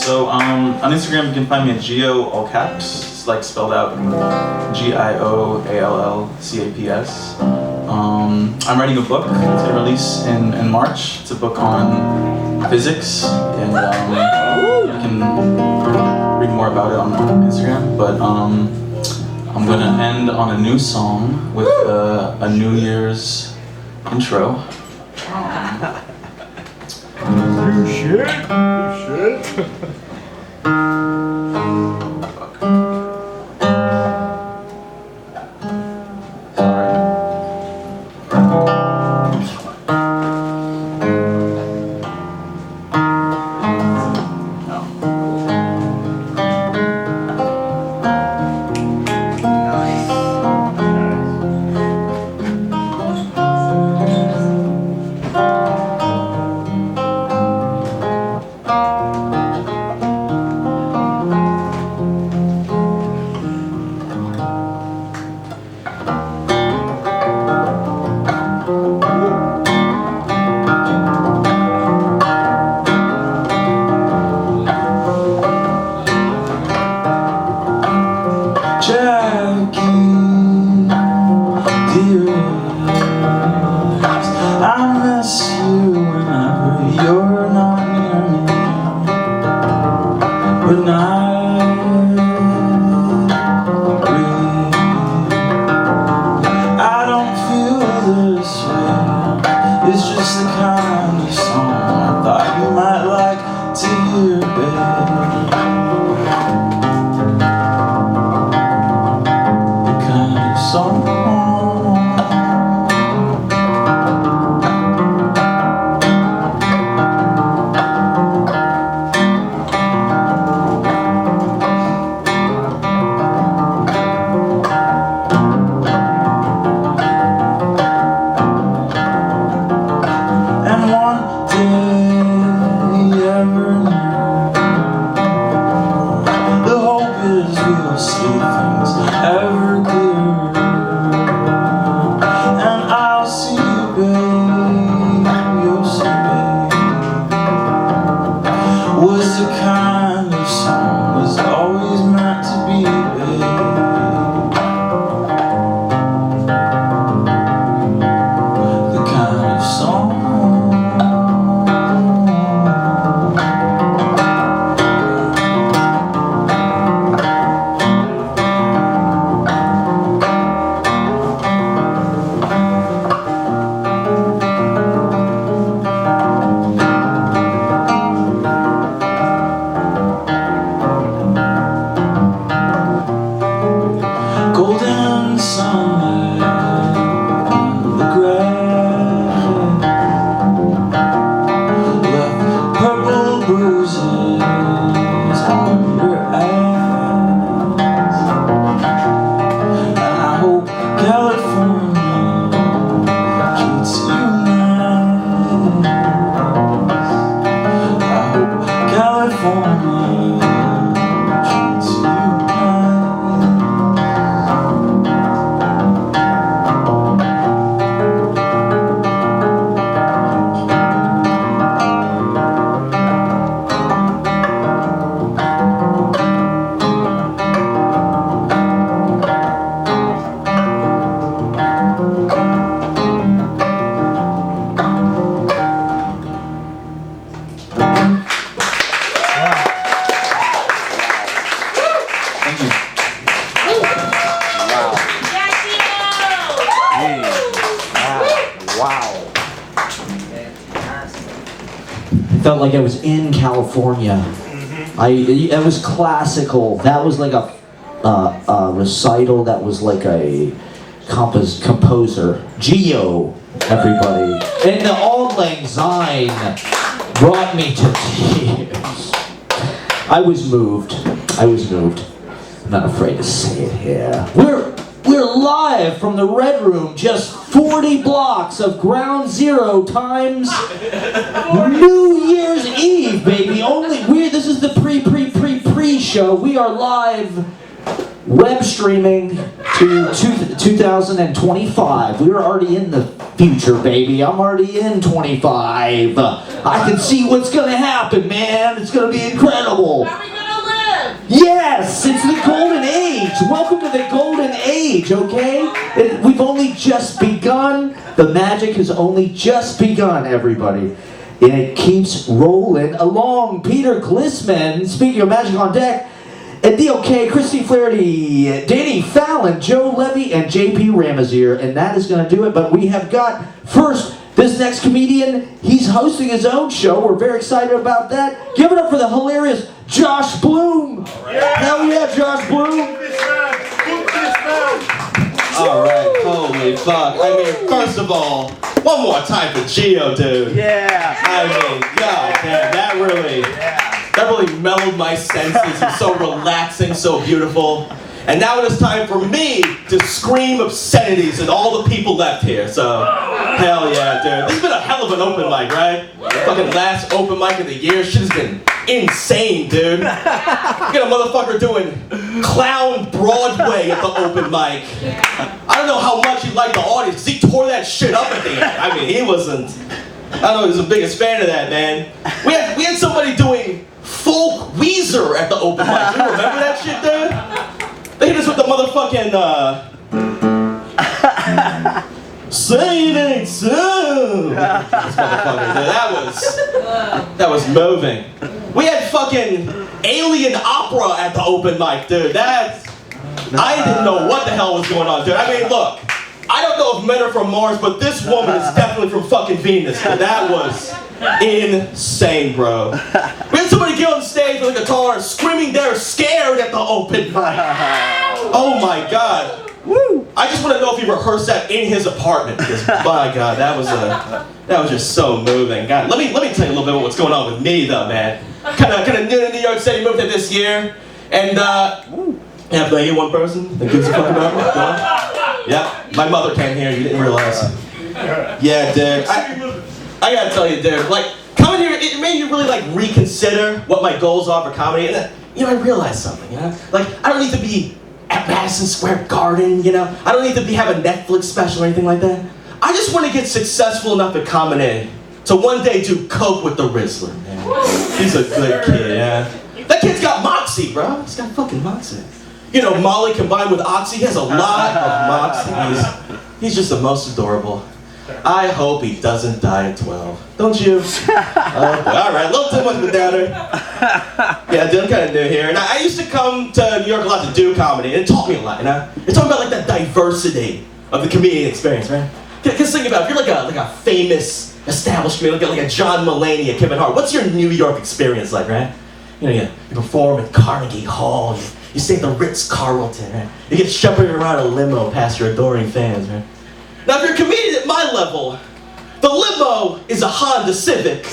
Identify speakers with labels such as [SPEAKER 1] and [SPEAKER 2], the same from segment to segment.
[SPEAKER 1] So on Instagram you can find me at Gio all caps. It's like spelled out GIOALLCAPS. I'm writing a book. It's gonna release in March. It's a book on physics, and you can read more about it on Instagram. But I'm gonna end on a new song with a New Year's intro.
[SPEAKER 2] You should.
[SPEAKER 3] Felt like I was in California. It was classical. That was like a recital. That was like a composer. Gio, everybody. And the Auld Lang Syne brought me to tears. I was moved. I'm not afraid to say it here. We're live from the Red Room, just 40 blocks of Ground Zero times New Year's Eve, baby. This is the pre-show. We are live web streaming to 2025. We're already in the future, baby. I'm already in 25. I can see what's gonna happen, man. It's gonna be incredible.
[SPEAKER 4] Are we gonna live?
[SPEAKER 3] Yes, it's the golden age. Welcome to the golden age, okay? We've only just begun. The magic has only just begun, everybody. And it keeps rolling along. Peter Glissman, speaking of Magic on Deck, and DLK, Christy Flaherty, Danny Fallon, Joe Levy, and JP Ramazier. And that is going to do it. But we have got, first, this next comedian. He's hosting his own show. We're very excited about that. Give it up for the hilarious Josh Bloom. Hell yeah, Josh Bloom.
[SPEAKER 5] Alright, holy fuck. I mean, first of all, one more time for Gio, dude.
[SPEAKER 2] Yeah.
[SPEAKER 5] I mean, god damn, that really mellowed my senses. It's so relaxing, so beautiful. And now it is time for me to scream obscenities at all the people left here. So, hell yeah, dude. This has been a hell of an open mic, right? Fucking last open mic of the year. Shit has been insane, dude. Look at a motherfucker doing Clown Broadway at the open mic. I don't know how much he liked the audience, because he tore that shit up at the end. I mean, he wasn't, I don't know, he was the biggest fan of that, man. We had somebody doing folk Weezer at the open mic. Do you remember that shit, dude? They hit us with the motherfucking, say it ain't so. This motherfucker, dude, that was moving. We had fucking alien opera at the open mic, dude. I didn't know what the hell was going on, dude. I mean, look, I don't know if men are from Mars, but this woman is definitely from fucking Venus. Dude. That was insane, bro. We had somebody get on stage with a guitar screaming they're scared at the open mic. Oh my god. Woo! I just want to know if he rehearsed that in his apartment, because my god, that was just so moving. God, let me tell you a little bit about what's going on with me though, man. Kind of new to New York City, moved here this year, and yeah, can I get one person that gives a fuck about me? Yeah, my mother came here. You didn't realize. Yeah, dude. I gotta tell you, dude. Like coming here, it made you really like reconsider what my goals are for comedy, and I realized something. Like I don't need to be at Madison Square Garden, I don't need to have a Netflix special or anything like that. I just want to get successful enough at comedy to one day do coke with the Rizzler, man. He's a good kid, yeah. That kid's got moxie, bro. He's got fucking moxie. Molly combined with Oxy, he has a lot of moxie. He's just the most adorable. I hope he doesn't die at 12. Don't you? Alright, a little too much of a downer. Yeah, dude, I'm kind of new here. And I used to come to New York a lot to do comedy, and it taught me a lot, It taught me about, like, that diversity of the comedian experience, right? Because think about it, if you're like a famous, established comedian, like a John Mulaney, a Kevin Hart, what's your New York experience like, right? You perform at Carnegie Hall, you stay at the Ritz-Carlton, right? You get shepherded around a limo past your adoring fans, right? Now, if you're a comedian at my level, the limo is a Honda Civic,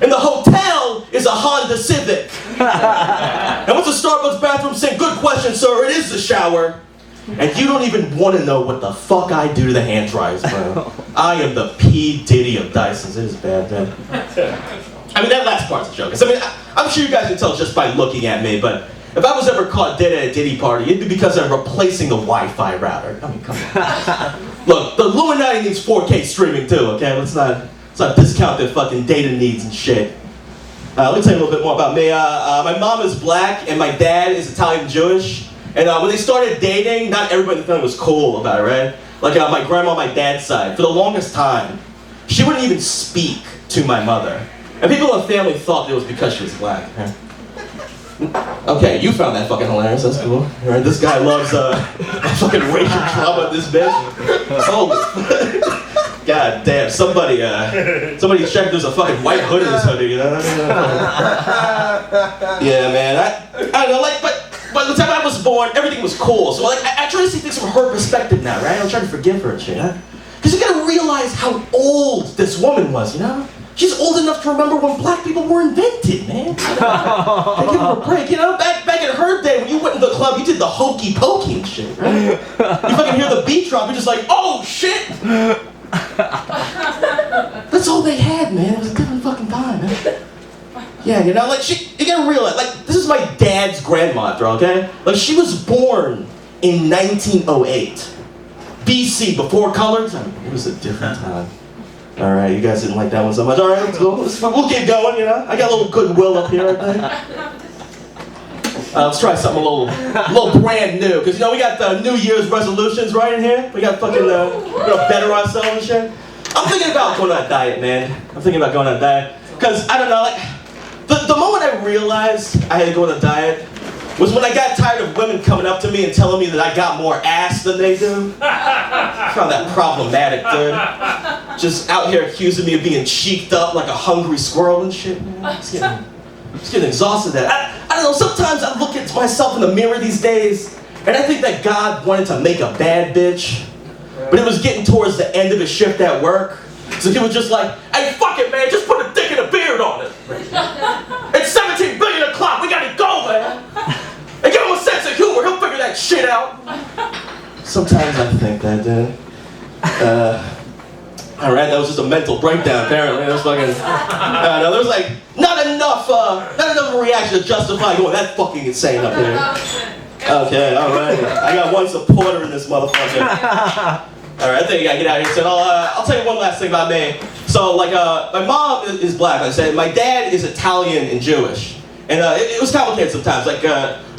[SPEAKER 5] and the hotel is a Honda Civic. And what's the Starbucks bathroom saying? Good question, sir. It is the shower. And you don't even want to know what the fuck I do to the hand dryers, bro. I am the P. Diddy of Dysons. It is bad, man. I mean, that last part's a joke. I mean, I'm sure you guys can tell just by looking at me, but if I was ever caught dead at a Diddy party, it'd be because I'm replacing the Wi-Fi router. I mean, come on. Look, the Illuminati needs 4K streaming too, okay? Let's not discount their fucking data needs and shit. Let me tell you a little bit more about me. My mom is black and my dad is Italian Jewish. And when they started dating, not everybody in the family was cool about it, right? Like my grandma on my dad's side, for the longest time, she wouldn't even speak to my mother. And people in the family thought it was because she was black. Right? Okay, you found that fucking hilarious, that's cool. Right, this guy loves fucking racial trauma, this bitch. Oh, god damn, somebody check there's a fucking white hood in this hoodie, Yeah, man, I don't know, like, but by the time I was born, everything was cool. So, like, I try to see things from her perspective now, right? I'm trying to forgive her and shit, Because you gotta realize how old this woman was, She's old enough to remember when black people were invented, man. I give her a break, Back in her day, when you went to the club, you did the hokey pokey and shit, right? You fucking hear the beat drop, you're just like, oh shit! That's all they had, man. It was a different fucking time, man. Yeah, like you gotta realize, like, this is my dad's grandmother, okay? Like, she was born in 1908. BC, before colors. I mean, it was a different time. All right, you guys didn't like that one so much. All right, let's go. We'll keep going, you know. I got a little goodwill up here, I think. Let's try something a little brand new, because, you know, we got New Year's resolutions right in here. We got fucking, we're gonna better ourselves and shit. I'm thinking about going on a diet, man. I'm thinking about going on a diet. Because, I don't know, like, the moment I realized I had to go on a diet was when I got tired of women coming up to me and telling me that I got more ass than they do. I found that problematic, dude. Just out here accusing me of being cheeked up like a hungry squirrel and shit. Man. It's getting exhausted at that. I don't know, sometimes I look at myself in the mirror these days, and I think that God wanted to make a bad bitch, but it was getting towards the end of his shift at work. So he was just like, hey, fuck it, man, just put a dick and a beard on it. It's 17 billion o'clock, we gotta go, man. And give him a sense of humor, he'll figure that shit out. Sometimes I think that, dude. Alright, that was just a mental breakdown, apparently. That was fucking, no, there was like, not enough of a reaction to justify going that fucking insane up there. Okay, alright. I got one supporter in this motherfucker. Alright, I think I gotta get out of here. So I'll tell you one last thing about me. So, like, my mom is black, like I said. My dad is Italian and Jewish. And it was complicated sometimes. Like,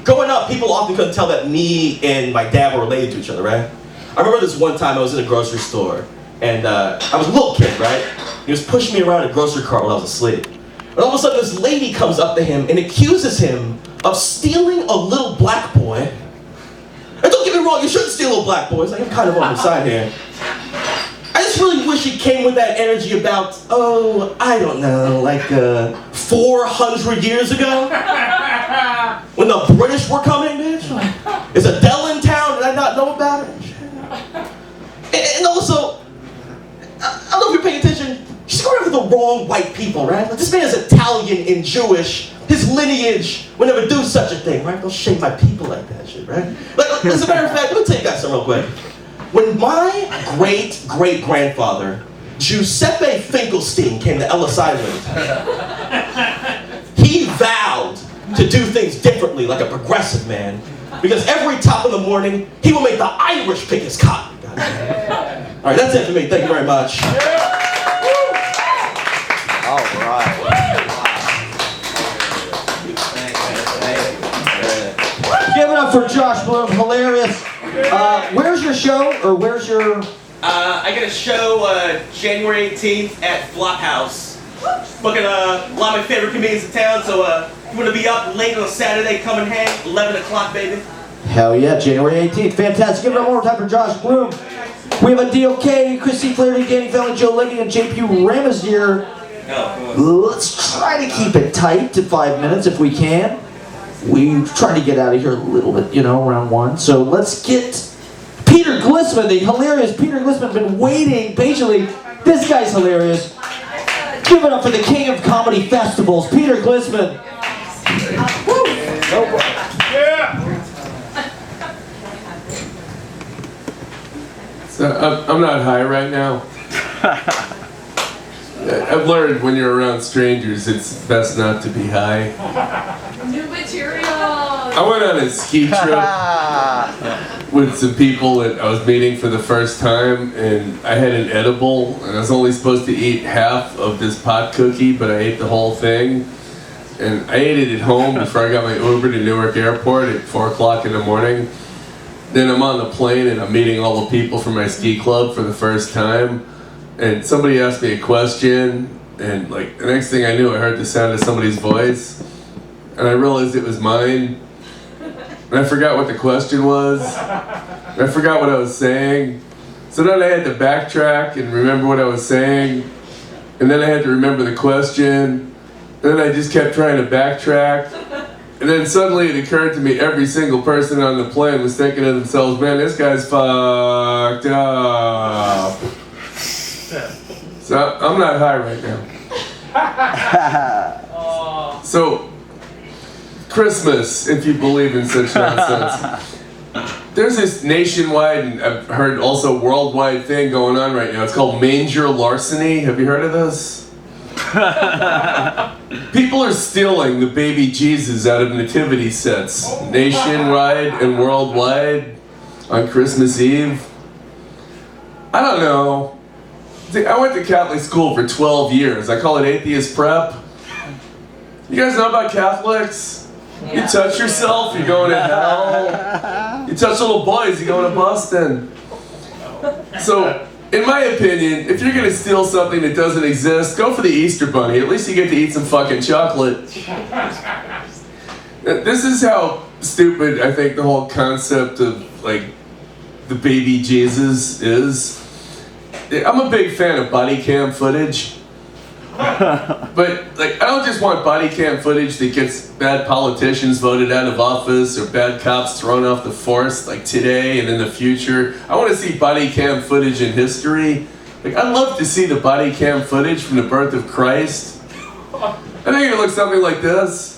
[SPEAKER 5] growing up, people often couldn't tell that me and my dad were related to each other, right? I remember this one time I was in a grocery store. And I was a little kid, right? He was pushing me around a grocery cart while I was asleep. And all of a sudden, this lady comes up to him and accuses him of stealing a little black boy. And don't get me wrong, you shouldn't steal little black boys. Like, I'm kind of on the side here. I just really wish he came with that energy about, oh, I don't know, like 400 years ago? When the British were coming, bitch? Is Adele in town? Did I not know about it? And also, I don't know if you're paying attention, she's going after the wrong white people, right? Like, this man is Italian and Jewish. His lineage would never do such a thing, right? Don't shame my people like that shit, right? Like, as a matter of fact, let me tell you guys something real quick. When my great-great-grandfather, Giuseppe Finkelstein, came to Ellis Island, he vowed to do things differently like a progressive man. Because every top of the morning, he will make the Irish pick his cotton. All right, that's it for me. Thank you very much.
[SPEAKER 3] All right. Give it up for Josh Bloom, hilarious. Where's your show, or where's your...
[SPEAKER 5] I got a show January 18th at Flophouse. Booking a lot of my favorite comedians in town, so if you want to be up late on a Saturday, come and hang, 11 o'clock, baby.
[SPEAKER 3] Hell yeah, January 18th. Fantastic. Give it up one more time for Josh Bloom. We have a DOK, Christy Flaherty, Danny Fallon, Joe Leggy, and JP Ramas here. Let's try to keep it tight to 5 minutes if we can. We try to get out of here a little bit, you know, around 1. So let's get Peter Glissman, the hilarious Peter Glissman, been waiting patiently. This guy's hilarious. Give it up for the king of comedy festivals, Peter Glissman.
[SPEAKER 2] Yeah.
[SPEAKER 4] So I'm not high right now. I've learned when you're around strangers, it's best not to be high.
[SPEAKER 6] New material.
[SPEAKER 4] I went on a ski trip with some people that I was meeting for the first time, and I had an edible, and I was only supposed to eat half of this pot cookie, but I ate the whole thing. And I ate it at home before I got my Uber to Newark Airport at 4 o'clock in the morning. Then I'm on the plane and I'm meeting all the people from my ski club for the first time. And somebody asked me a question, and like the next thing I knew, I heard the sound of somebody's voice. And I realized it was mine. And I forgot what the question was. And I forgot what I was saying. So then I had to backtrack and remember what I was saying. And then I had to remember the question. And then I just kept trying to backtrack. And then suddenly it occurred to me every single person on the plane was thinking to themselves, man, this guy's fucked up. So I'm not high right now. So, Christmas, if you believe in such nonsense. There's this nationwide, and I've heard also worldwide thing going on right now. It's called manger larceny. Have you heard of this? People are stealing the baby Jesus out of nativity sets, nationwide and worldwide. on Christmas Eve. I don't know. See, I went to Catholic school for 12 years. I call it atheist prep. You guys know about Catholics? You touch yourself, you're going to hell. You touch little boys, you're going to Boston. So, in my opinion, if you're gonna steal something that doesn't exist, go for the Easter Bunny. At least you get to eat some fucking chocolate. This is how stupid I think the whole concept of, like, the baby Jesus is. I'm a big fan of body cam footage. But, like, I don't just want body cam footage that gets bad politicians voted out of office or bad cops thrown off the force, like today and in the future. I want to see body cam footage in history. Like, I'd love to see the body cam footage from the birth of Christ. I think it looks something like this.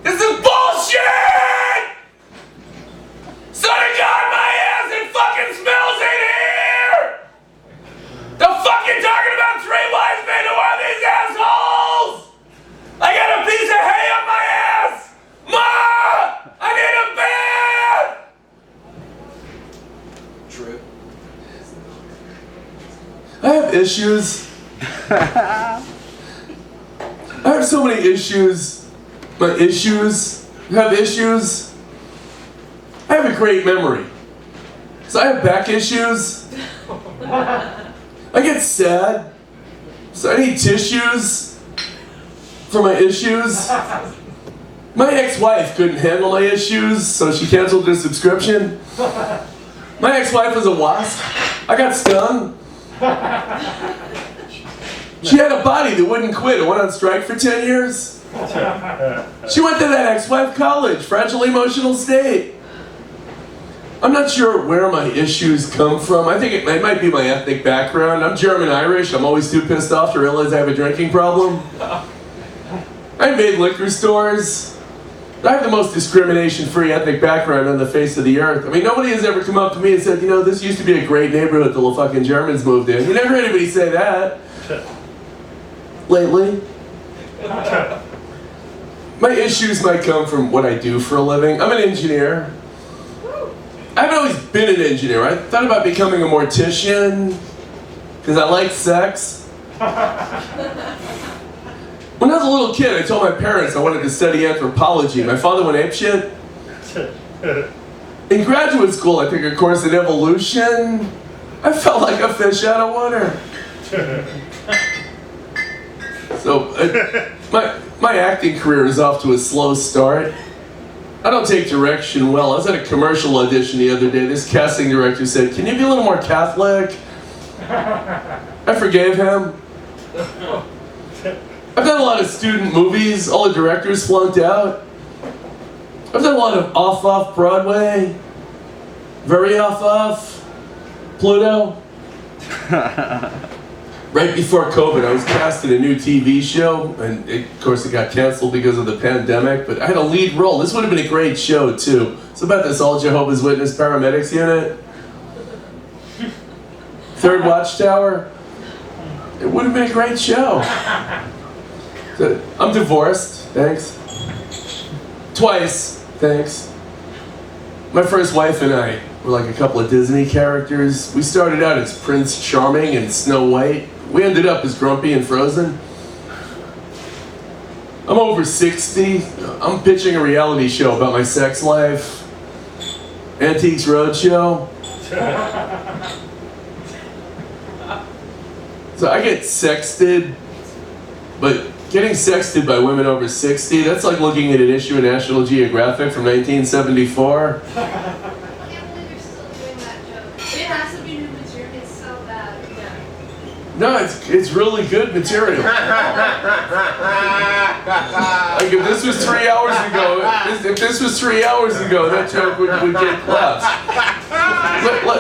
[SPEAKER 4] This is bullshit! Son of God, my ass, it fucking smells in here! They're fucking talking about 3 wise men. Who are these assholes? I got a piece of hay on my ass! Ma! I need a bath! True. I have issues. I have so many issues. My issues, have issues. I have a great memory. So I have back issues. I get sad. So I need tissues for my issues. My ex-wife couldn't handle my issues, so she canceled her subscription. My ex-wife was a wasp. I got stung. She had a body that wouldn't quit. It went on strike for 10 years. She went to that ex-wife college, fragile emotional state. I'm not sure where my issues come from. I think it might be my ethnic background. I'm German-Irish. I'm always too pissed off to realize I have a drinking problem. I made liquor stores. I have the most discrimination-free ethnic background on the face of the earth. I mean, nobody has ever come up to me and said, you know, this used to be a great neighborhood till the fucking Germans moved in. You never heard anybody say that. Lately. My issues might come from what I do for a living. I'm an engineer. I haven't always been an engineer. I thought about becoming a mortician because I like sex. When I was a little kid, I told my parents I wanted to study anthropology. My father went apeshit. In graduate school, I took a course in evolution. I felt like a fish out of water. So, my acting career is off to a slow start. I don't take direction well. I was at a commercial audition the other day. This casting director said, "Can you be a little more Catholic?" I forgave him. I've done a lot of student movies. All the directors flunked out. I've done a lot of off Broadway. Very off Pluto. Right before COVID, I was cast in a new TV show, and of course it got canceled because of the pandemic, but I had a lead role. This would have been a great show, too. It's about this all Jehovah's Witness paramedics unit. Third Watchtower. It would have been a great show. So, I'm divorced, thanks. Twice, thanks. My first wife and I were like a couple of Disney characters. We started out as Prince Charming and Snow White. We ended up as Grumpy and Frozen. I'm over 60. I'm pitching a reality show about my sex life. Antiques Roadshow. So I get sexted, but getting sexted by women over 60, that's like looking at an issue of National Geographic from 1974.
[SPEAKER 6] I can't believe you're still doing that joke. It has to be new material. It's so bad. Yeah.
[SPEAKER 4] No, it's really good material. Like if this was 3 hours ago, that joke would get claps.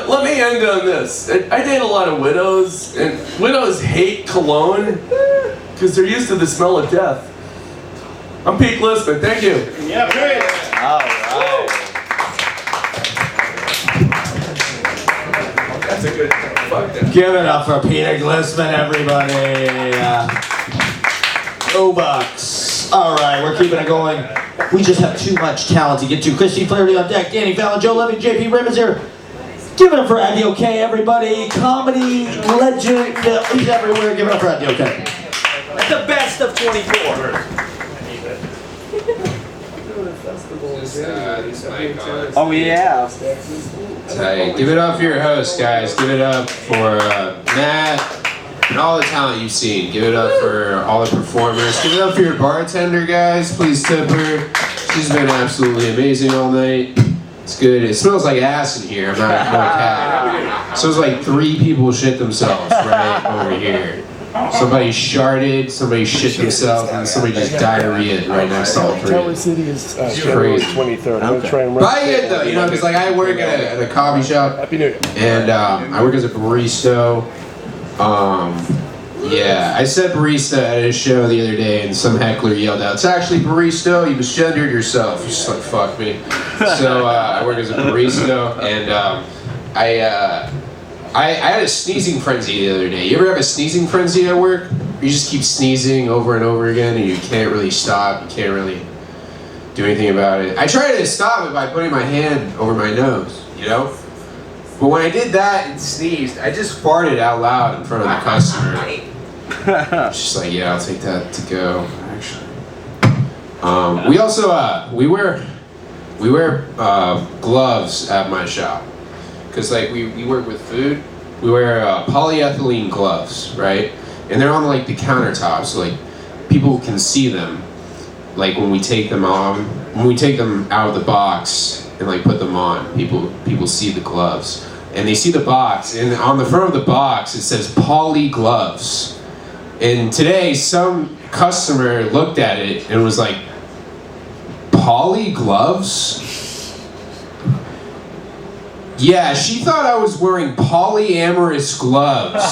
[SPEAKER 4] Let me end on this. I date a lot of widows, and widows hate cologne because they're used to the smell of death. I'm Pete Listman. Thank you.
[SPEAKER 2] Yeah, great.
[SPEAKER 5] All right.
[SPEAKER 4] That's a good.
[SPEAKER 3] Give it up for Peter Glissman, everybody. O-Bucks. All right, we're keeping it going. We just have too much talent to get to. Christy Flaherty on deck, Danny Fallon, Joe Levy, JP Ribbons here. Give it up for Andy OK, everybody. Comedy legend. He's everywhere. Give it up for Andy OK. The best of 24.
[SPEAKER 7] Oh yeah.
[SPEAKER 8] Tight. Give it up for your host, guys. Give it up for Matt and all the talent you've seen. Give it up for all the performers. Give it up for your bartender, guys. Please tip her. She's been absolutely amazing all night. It's good. It smells like ass in here. I'm not a cat. It smells like 3 people shit themselves right over here. Somebody sharted, somebody shit themselves, and somebody just diarrheaed right next to all 3.
[SPEAKER 2] Kelly City is
[SPEAKER 8] Crazy.
[SPEAKER 2] 23rd. I'm gonna try and run.
[SPEAKER 8] Buy it though, you know, because like I work at a coffee shop.
[SPEAKER 2] Happy New Year.
[SPEAKER 8] And I work as a barista. Yeah, I said barista at a show the other day, and some heckler yelled out, "It's actually barista. You misgendered yourself." Just like fuck me. So I work as a barista, and I had a sneezing frenzy the other day. You ever have a sneezing frenzy at work? You just keep sneezing over and over again, and you can't really stop. You can't really do anything about it. I tried to stop it by putting my hand over my nose, you know? But when I did that and sneezed, I just farted out loud in front of the customer. It's just like, yeah, I'll take that to go, actually. We also, we wear gloves at my shop. Because like we work with food, we wear polyethylene gloves, right? And they're on like the countertop, so like people can see them. Like when we take them on, when we take them out of the box and like put them on, people see the gloves. And they see the box, and on the front of the box it says Poly Gloves. And today some customer looked at it and was like, Poly Gloves? Yeah, she thought I was wearing polyamorous gloves.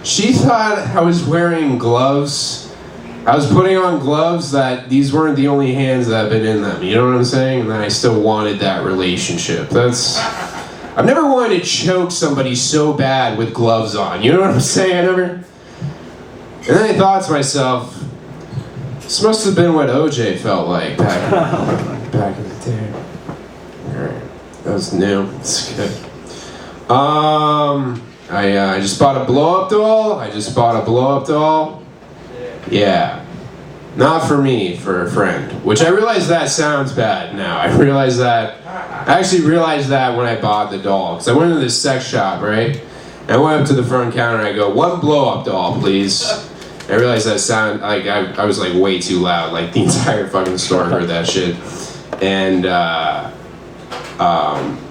[SPEAKER 8] She thought I was wearing gloves. I was putting on gloves that these weren't the only hands that have been in them. You know what I'm saying? And then I still wanted that relationship. I've never wanted to choke somebody so bad with gloves on. You know what I'm saying? And then I thought to myself, this must have been what OJ felt like back in the day. Alright, that was new. That's good. I just bought a blow-up doll. Yeah. Not for me, for a friend. Which I realize that sounds bad now. I actually realized that when I bought the doll. Because I went into this sex shop, right? And I went up to the front counter and I go, 1 blow-up doll, please. I realized that sound, like, I was like way too loud. Like the entire fucking store heard that shit. And,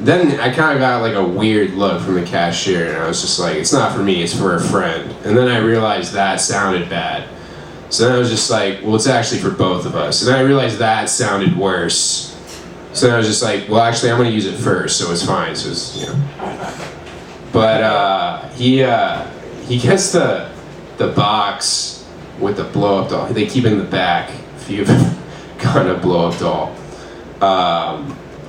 [SPEAKER 8] then I kind of got like a weird look from the cashier, and I was just like, it's not for me, it's for a friend. And then I realized that sounded bad. So then I was just like, well, it's actually for both of us. And then I realized that sounded worse. So then I was just like, well, actually, I'm going to use it first, so it's fine. So it's, you know. But he gets the box with the blow-up doll. They keep it in the back if you've gotten a blow-up doll.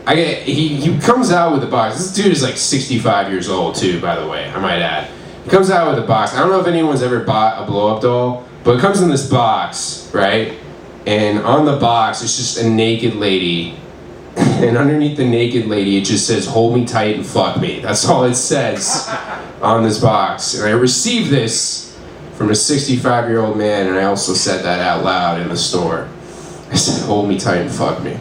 [SPEAKER 8] He comes out with the box. This dude is like 65 years old too, by the way, I might add. He comes out with a box. I don't know if anyone's ever bought a blow-up doll, but it comes in this box, right? And on the box, it's just a naked lady. And underneath the naked lady, it just says, hold me tight and fuck me. That's all it says on this box. And I received this from a 65-year-old man, and I also said that out loud in the store. I said, hold me tight and fuck me.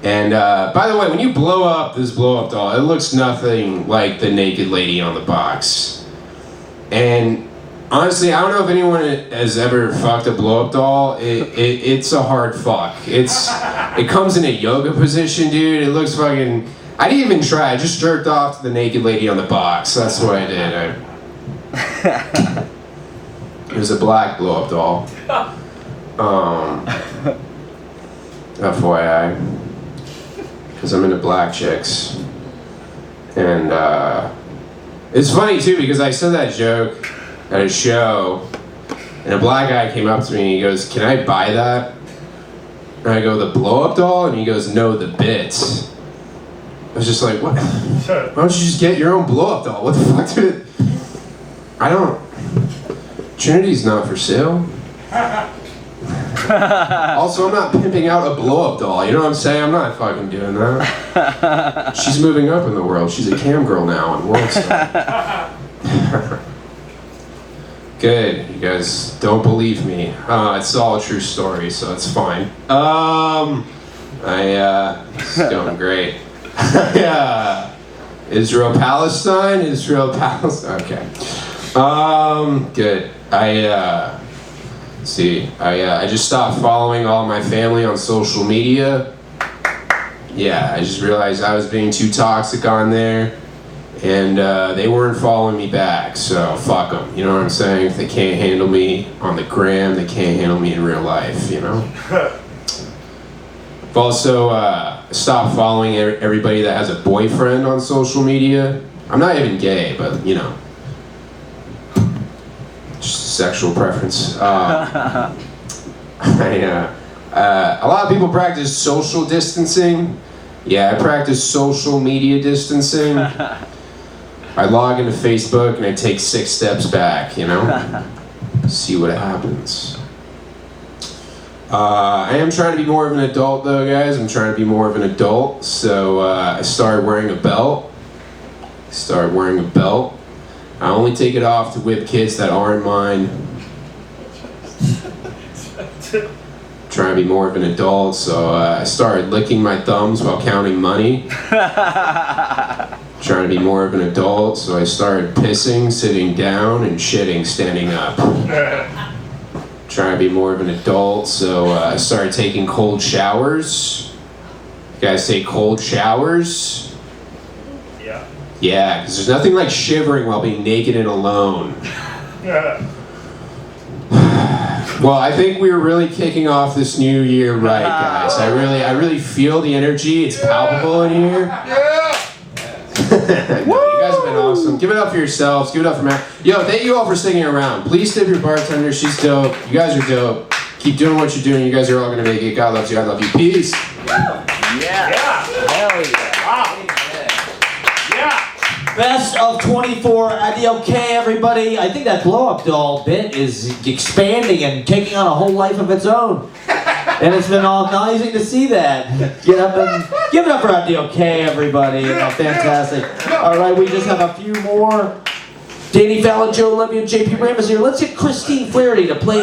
[SPEAKER 8] And by the way, when you blow up this blow-up doll, it looks nothing like the naked lady on the box. And honestly, I don't know if anyone has ever fucked a blow-up doll. It's a hard fuck. It comes in a yoga position, dude. It looks fucking... I didn't even try. I just jerked off to the naked lady on the box. That's what I did. It was a black blow-up doll. FYI, because I'm into black chicks. And it's funny too, because I said that joke at a show, and a black guy came up to me and he goes, can I buy that? And I go, the blow-up doll? And he goes, no, the bits. I was just like, what? Why don't you just get your own blow-up doll? What the fuck, dude? I don't. Trinity's not for sale. Also, I'm not pimping out a blow-up doll. You know what I'm saying? I'm not fucking doing that. She's moving up in the world. She's a cam girl now on World Star. Good. You guys don't believe me. It's all a true story, so it's fine. It's going great. Yeah. Israel Palestine. Okay. Good. I just stopped following all my family on social media. Yeah, I just realized I was being too toxic on there, and they weren't following me back. So fuck them. You know what I'm saying? If they can't handle me on the gram, they can't handle me in real life. You know. I've also stopped following everybody that has a boyfriend on social media. I'm not even gay, but you know, just a sexual preference. A lot of people practice social distancing. Yeah, I practice social media distancing. I log into Facebook and I take 6 steps back, you know? See what happens. I am trying to be more of an adult though, guys. I'm trying to be more of an adult. So I started wearing a belt. I only take it off to whip kids that aren't mine. Trying to be more of an adult, so I started licking my thumbs while counting money. Trying to be more of an adult, so I started pissing, sitting down, and shitting, standing up. Trying to be more of an adult, so I started taking cold showers. You guys take cold showers?
[SPEAKER 2] Yeah.
[SPEAKER 8] Yeah, because there's nothing like shivering while being naked and alone. Well, I think we were really kicking off this new year right, guys. I really feel the energy. It's palpable in here. No, you guys have been awesome. Give it up for yourselves. Give it up for Matt. Yo, thank you all for sticking around. Please tip your bartender. She's dope. You guys are dope. Keep doing what you're doing. You guys are all gonna make it. God loves you. I love you. Peace.
[SPEAKER 7] Yeah. Hell yeah. Wow.
[SPEAKER 2] Yeah.
[SPEAKER 3] Best of 24 at the OK, everybody. I think that blow-up doll bit is expanding and taking on a whole life of its own. And it's been all amazing to see that. Get up and give it up for at the OK, everybody. Fantastic. All right, we just have a few more. Danny Fallon, Joe Levy, and JP Ramos here. Let's get Christine Flaherty to play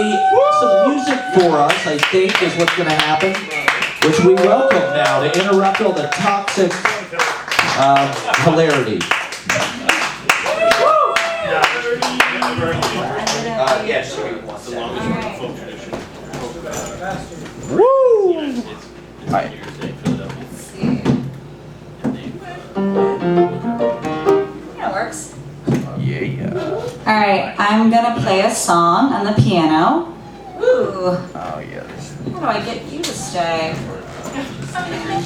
[SPEAKER 3] some music for us, I think is what's going to happen. Which we welcome now to interrupt all the toxic hilarity.
[SPEAKER 5] Yes.
[SPEAKER 3] Woo!
[SPEAKER 9] That works.
[SPEAKER 7] Yeah.
[SPEAKER 9] Alright, I'm gonna play a song on the piano. Ooh.
[SPEAKER 7] Oh yes.
[SPEAKER 9] How do I get you to stay? Okay.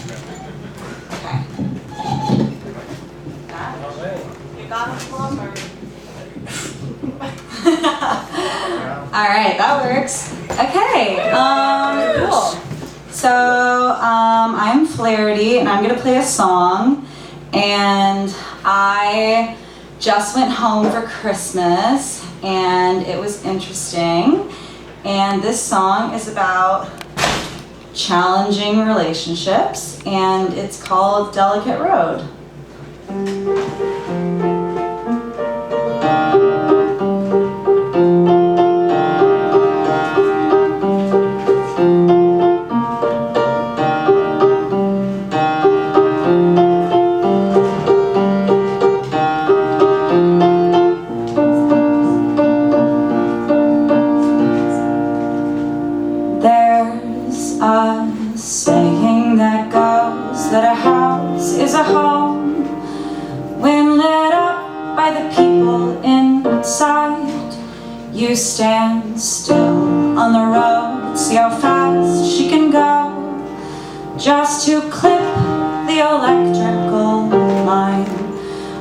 [SPEAKER 9] You got a plumber. Alright, that works. Okay, cool. So, I'm Flaherty and I'm gonna play a song, and I just went home for Christmas and it was interesting, and this song is about challenging relationships and it's called Delicate Road. There's a saying that goes that a house is a home when lit up by the people inside. You stand still on the road, see how fast she can go, just to clip the electrical line.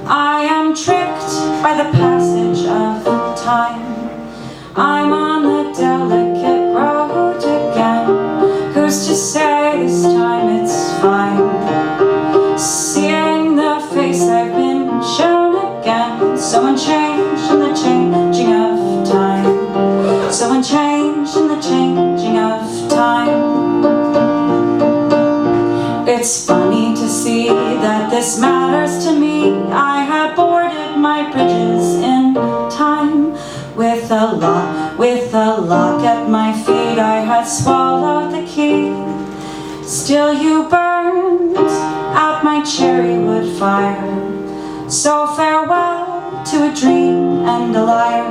[SPEAKER 9] I am tricked by the passage of time. I'm on the delicate road again. Who's to say this time it's fine? See, I this matters to me. I had boarded my bridges in time. With a lock at my feet, I had swallowed the key. Still you burned out my cherry wood fire. So farewell to a dream and a liar.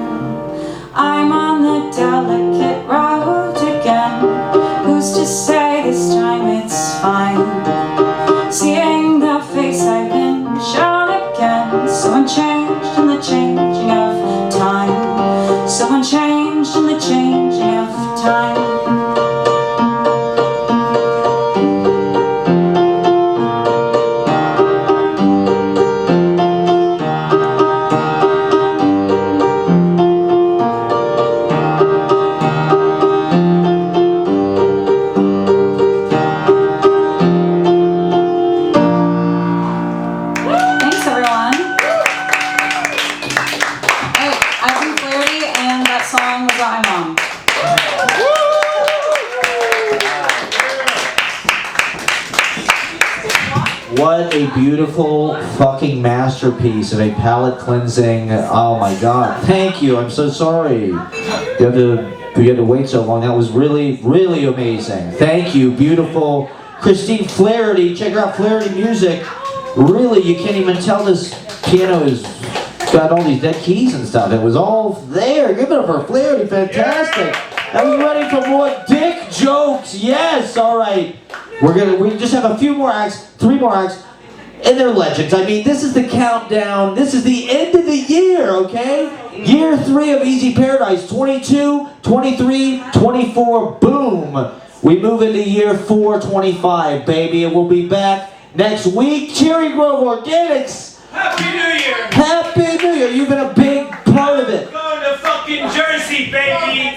[SPEAKER 9] I'm on the delicate road again. Who's to say this time it's fine? Seeing the face I've been shown again. So unchanged in the changing of time. So unchanged in the changing of time. Thanks, everyone. Hey, I've been Flaherty, and that song was about my mom.
[SPEAKER 3] What a beautiful fucking masterpiece of a palate cleansing. Oh my god. Thank you. I'm so sorry. You had to wait so long. That was really, really amazing. Thank you. Beautiful. Christine Flaherty. Check out Flaherty Music. Really, you can't even tell this piano is got all these dead keys and stuff. It was all there. Give it up for Flaherty. Fantastic. I was ready for more dick jokes. Yes. All right. We just have a few more acts, 3 more acts, and they're legends. I mean, this is the countdown. This is the end of the year, okay? Year 3 of Easy Paradise. 22, 23, 24, boom. We move into year 4, 25, baby, and we'll be back next week. Cherry Grove Organics.
[SPEAKER 2] Happy New Year!
[SPEAKER 3] Happy New Year. You've been a big part of it.
[SPEAKER 2] Going to fucking Jersey, baby!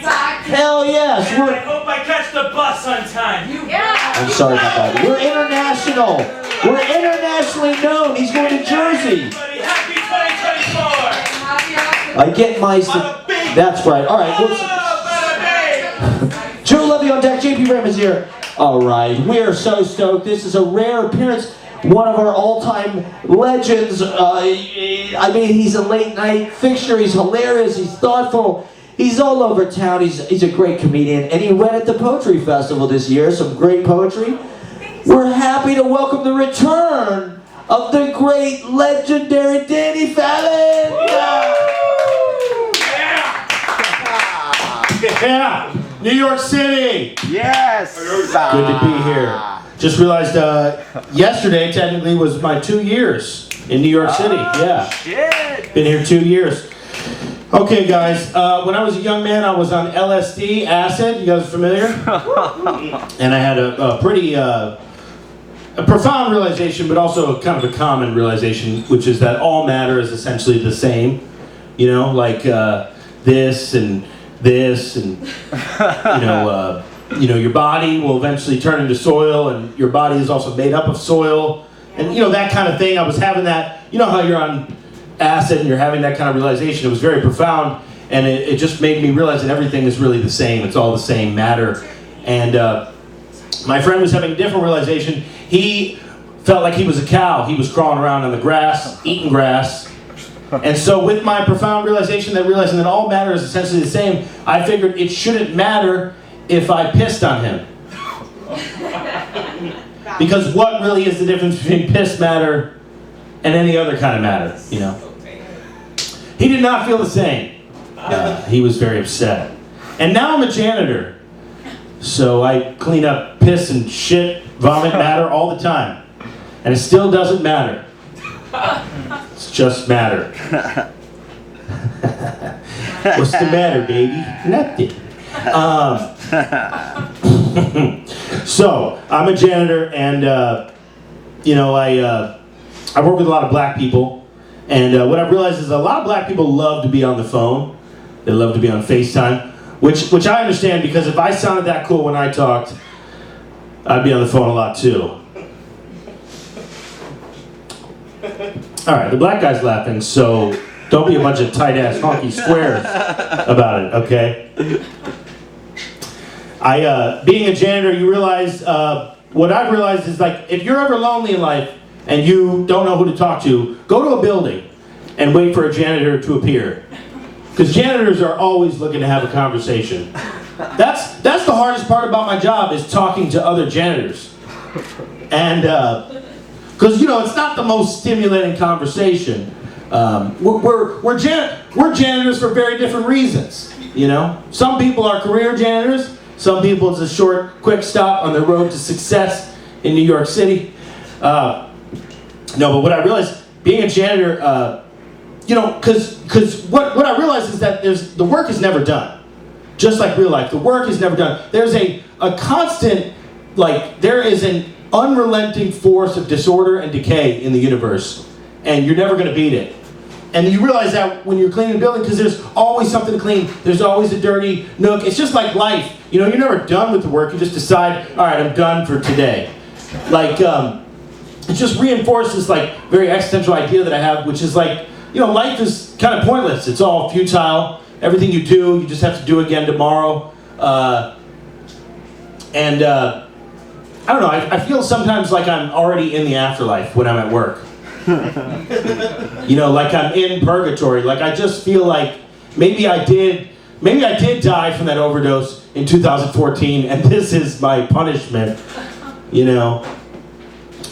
[SPEAKER 3] Hell yes.
[SPEAKER 2] And I hope I catch the bus on time.
[SPEAKER 3] I'm sorry about that. We're international. We're internationally known. He's going to Jersey.
[SPEAKER 2] Everybody, happy 2024!
[SPEAKER 3] I get my... That's right. All right. Joe Levy on deck. JP Ram is here. All right. We are so stoked. This is a rare appearance. One of our all-time legends. I mean, he's a late-night fixture. He's hilarious. He's thoughtful. He's all over town. He's a great comedian. And he read at the Poetry Festival this year. Some great poetry. We're happy to welcome the return of the great, legendary Danny Fallon.
[SPEAKER 5] Yeah! New York City!
[SPEAKER 7] Yes.
[SPEAKER 5] Good to be here. Just realized yesterday technically was my 2 years in New York City. Yeah.
[SPEAKER 7] Shit.
[SPEAKER 5] Been here 2 years. Okay, guys. When I was a young man, I was on LSD, acid. You guys familiar? And I had a pretty a profound realization, but also kind of a common realization, which is that all matter is essentially the same. You know, like this and your body will eventually turn into soil, and your body is also made up of soil, and that kind of thing. I was having that. You know how you're on acid and you're having that kind of realization. It was very profound, and it just made me realize that everything is really the same. It's all the same matter. And my friend was having a different realization. He felt like he was a cow. He was crawling around on the grass, eating grass. And so with my profound realization, realizing that all matter is essentially the same, I figured it shouldn't matter if I pissed on him. Because what really is the difference between piss matter and any other kind of matter, He did not feel the same. He was very upset. And now I'm a janitor. So I clean up piss and shit, vomit matter all the time. And it still doesn't matter. It's just matter. What's the matter, baby? Nothing. So I'm a janitor, and I work with a lot of black people, and what I've realized is a lot of black people love to be on the phone. They love to be on FaceTime, which I understand, because if I sounded that cool when I talked, I'd be on the phone a lot too. All right, the black guy's laughing, so don't be a bunch of tight-ass honky squares about it, okay? Being a janitor, you realize, what I've realized is, like, if you're ever lonely in life,
[SPEAKER 10] and you don't know who to talk to, go to a building and wait for a janitor to appear. Because janitors are always looking to have a conversation. That's the hardest part about my job, is talking to other janitors. And, because, it's not the most stimulating conversation. We're janitors for very different reasons, Some people are career janitors. Some people it's a short, quick stop on the road to success in New York City. No, but what I realized, being a janitor, because what I realized is that the work is never done. Just like real life, the work is never done. There's a constant, there is an unrelenting force of disorder and decay in the universe, and you're never going to beat it. And you realize that when you're cleaning a building, because there's always something to clean. There's always a dirty nook. It's just like life. You're never done with the work. You just decide, all right, I'm done for today. It just reinforces very existential idea that I have, which is life is kind of pointless. It's all futile. Everything you do, you just have to do again tomorrow. I don't know, I feel sometimes like I'm already in the afterlife when I'm at work. Like I'm in purgatory. I just feel like maybe I did die from that overdose in 2014, and this is my punishment. Because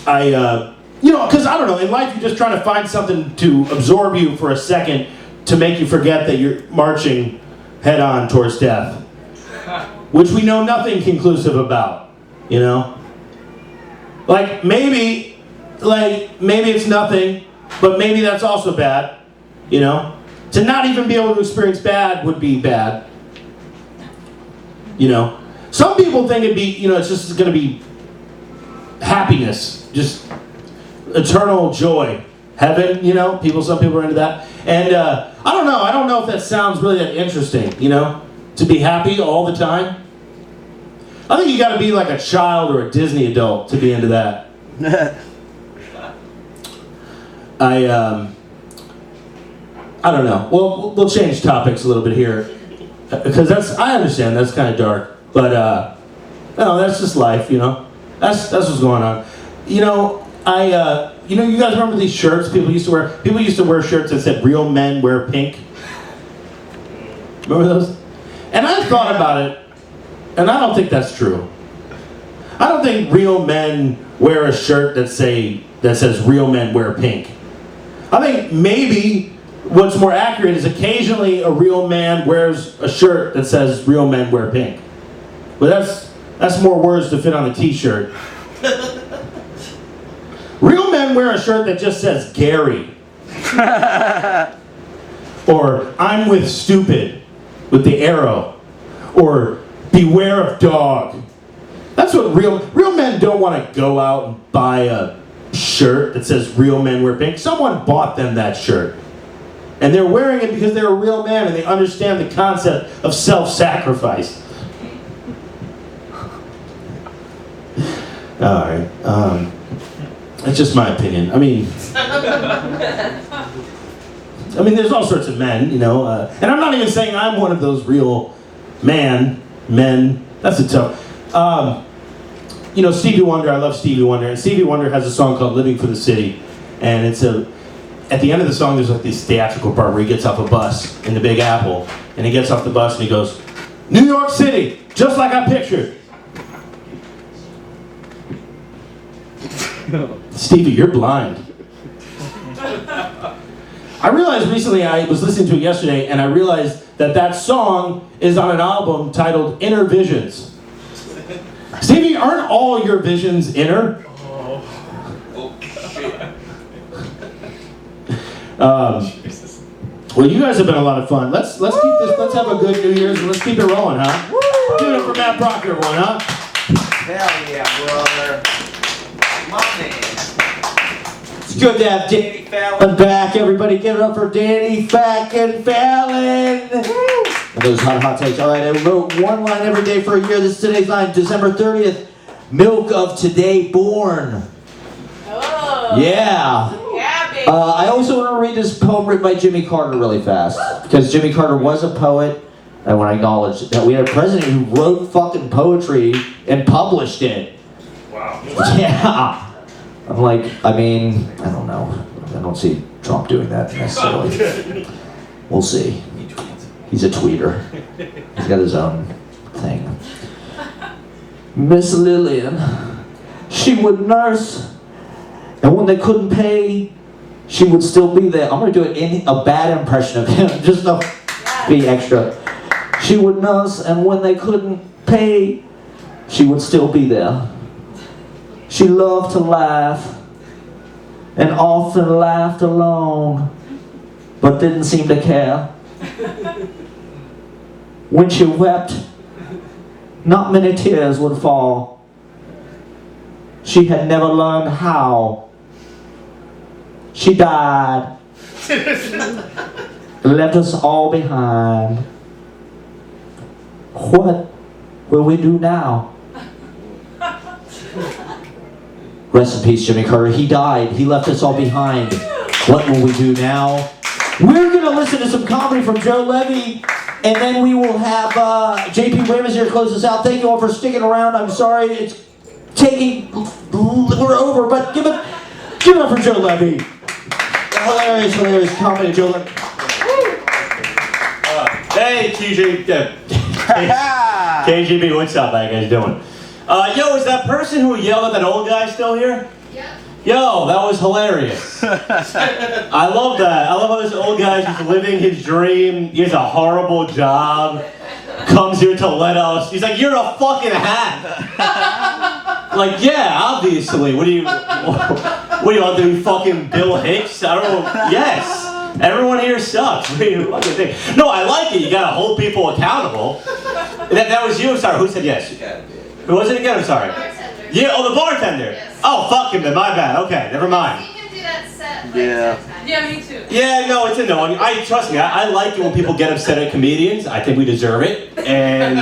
[SPEAKER 10] I don't know, in life you're just trying to find something to absorb you for a second to make you forget that you're marching head on towards death, which we know nothing conclusive about, maybe it's nothing, but maybe that's also bad, To not even be able to experience bad would be bad, Some people think it'd be, it's just going to be happiness, just eternal joy, heaven, some people are into that. And I don't know if that sounds really that interesting, to be happy all the time. I think you got to be like a child or a Disney adult to be into that. I don't know. Well, we'll change topics a little bit here, because I understand that's kind of dark, but no, that's just life, That's what's going on. You guys remember these shirts people used to wear? People used to wear shirts that said "Real men wear pink." Remember those? And I thought about it, and I don't think that's true. I don't think real men wear a shirt that says "Real men wear pink." I think maybe what's more accurate is occasionally a real man wears a shirt that says "Real men wear pink." But that's more words to fit on a t-shirt. Real men wear a shirt that just says Gary. Or I'm with stupid with the arrow. Or beware of dog. That's what real men don't want to go out and buy a shirt that says "Real men wear pink." Someone bought them that shirt. And they're wearing it because they're a real man and they understand the concept of self-sacrifice. Alright, that's just my opinion. I mean, there's all sorts of men, and I'm not even saying I'm one of those real men. That's a tough. Stevie Wonder. I love Stevie Wonder, and Stevie Wonder has a song called "Living for the City," and at the end of the song, there's this theatrical part where he gets off a bus in the Big Apple, and he gets off the bus and he goes, "New York City, just like I pictured." Stevie, you're blind. I realized recently, I was listening to it yesterday, and I realized that song is on an album titled Inner Visions. Stevie, aren't all your visions inner? Well, you guys have been a lot of fun. Let's keep this. Let's have a good New Year's and let's keep it rolling, huh? Give it up for Matt Proctor, everyone, huh?
[SPEAKER 7] Hell yeah, brother. My man.
[SPEAKER 3] It's good to have Danny Fallon back. Everybody give it up for Danny fucking Fallon. And those hot takes. All right, I wrote one line every day for a year. This is today's line, December 30th. Milk of today born.
[SPEAKER 11] Oh.
[SPEAKER 3] Yeah.
[SPEAKER 11] Yeah, baby.
[SPEAKER 3] I also want to read this poem written by Jimmy Carter really fast. Because Jimmy Carter was a poet. I want to acknowledge that we had a president who wrote fucking poetry and published it.
[SPEAKER 2] Wow.
[SPEAKER 3] Yeah. I'm like, I mean, I don't know. I don't see Trump doing that necessarily. We'll see. He's a tweeter. He's got his own thing. Miss Lillian, she would nurse, and when they couldn't pay, she would still be there. I'm gonna do a bad impression of him, just to be extra. She would nurse, and when they couldn't pay, she would still be there. She loved to laugh, and often laughed alone, but didn't seem to care. When she wept, not many tears would fall. She had never learned how. She died, left us all behind. What will we do now? Rest in peace, Jimmy Carter. He died. He left us all behind. What will we do now? We're going to listen to some comedy from Joe Levy, and then we will have JP Ramis here to close us out. Thank you all for sticking around. I'm sorry it's taking... We're over, but give it up for Joe Levy. Hilarious comedy, Joe Levy.
[SPEAKER 10] Hey, KGB, what's up? How you guys doing? Yo, is that person who yelled at that old guy still here?
[SPEAKER 6] Yeah.
[SPEAKER 10] Yo, that was hilarious. I love that. I love how this old guy's just living his dream. He has a horrible job. Comes here to let us. He's like, you're a fucking hack. Like, yeah, obviously. What do you want to be fucking Bill Hicks? I don't know. Yes. Everyone here sucks. What do you fucking think? No, I like it. You gotta hold people accountable. That was you. I'm sorry. Who said yes? Who was it again? I'm sorry.
[SPEAKER 6] Bartender.
[SPEAKER 10] Yeah. Oh, the bartender.
[SPEAKER 6] Yes.
[SPEAKER 10] Oh, fuck him. Then my bad. Okay, never mind.
[SPEAKER 6] You can do that set like
[SPEAKER 7] Yeah.
[SPEAKER 6] 10 times.
[SPEAKER 11] Yeah, me too.
[SPEAKER 10] Yeah, no, it's annoying. Trust me. I like it when people get upset at comedians. I think we deserve it. And